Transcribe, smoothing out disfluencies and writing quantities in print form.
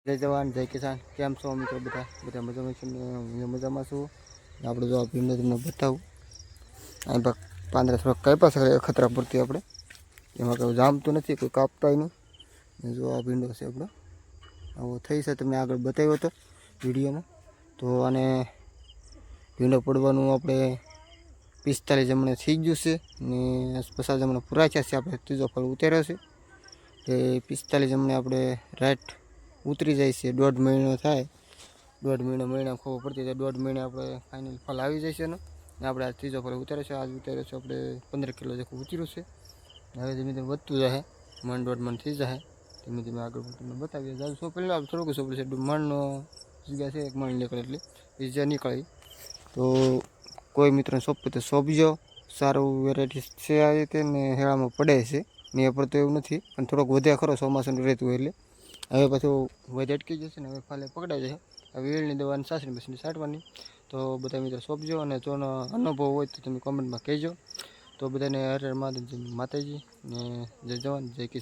જય જવાન જય કિસાન, કેમ છો મિત્રો? બધા બધા મજામાં છે ને? હું મજામાં છું. આપણે જો આ ભીંડો તમને બતાવું. અહીં ભાગ પાંદડા થોડાક કાપ્યા છે ખતરા પૂરતી. આપણે એમાં કંઈ જામતું નથી, કોઈ કાપતાય નહીં. જો આ ભીંડો છે આપણો, આવો થઈ છે. તમને આગળ બતાવ્યો હતો વિડીયોમાં. તો આને ભીંડો પડવાનું આપણે 45 જમણે થઈ ગયું છે ને 50 જમણે પૂરા થયા છે. આપણે ત્રીજો ફળ ઉતાર્યો છે. એ 45 જમણે આપણે રાઈટ ઉતરી જાય છે. 1.5 મહિનો થાય, 1.5 મહિના ખબર પડતી જાય. 1.5 મહિને આપણે ફાઇનલ ફળ આવી જાય છે ને આપણે આ ત્રીજો ફળ ઉતારે છે. આજ ઉતાર્યો છે આપણે 15 કિલો જેટલું ઉતર્યું છે. હવે ધીમે ધીમે વધતું જાય, મણ 1.5 મણ થઈ જાય. ધીમે ધીમે આગળ તમને બતાવીએ. જાજુ સોંપેલું આપણે થોડુંક સોંપેલું છે, મણનો જગ્યા છે, 1 મણ નીકળે એટલે એ જ્યાં નીકળે. તો કોઈ મિત્રને સોંપે તો સોંપજો. સારું વેરાયટી છે આ રીતે ને હેળામાં પડે છે ને એ પર તો એવું નથી, પણ થોડોક વધ્યા ખરો ચોમાસાનું રહેતું એટલે. હવે પાછું વધ અટકી જશે ને હવે ફાલે પકડાઈ જશે. હવે વેલની દવાની સાસરી મશીન છાંટવાની. તો બધા મિત્રો સોંપજો અને જોનો અનુભવ હોય તો તમે કોમેન્ટમાં કહેજો. તો બધાને હર હર મહાદેવ, માતાજી ને જય જવાન જય કિસાન.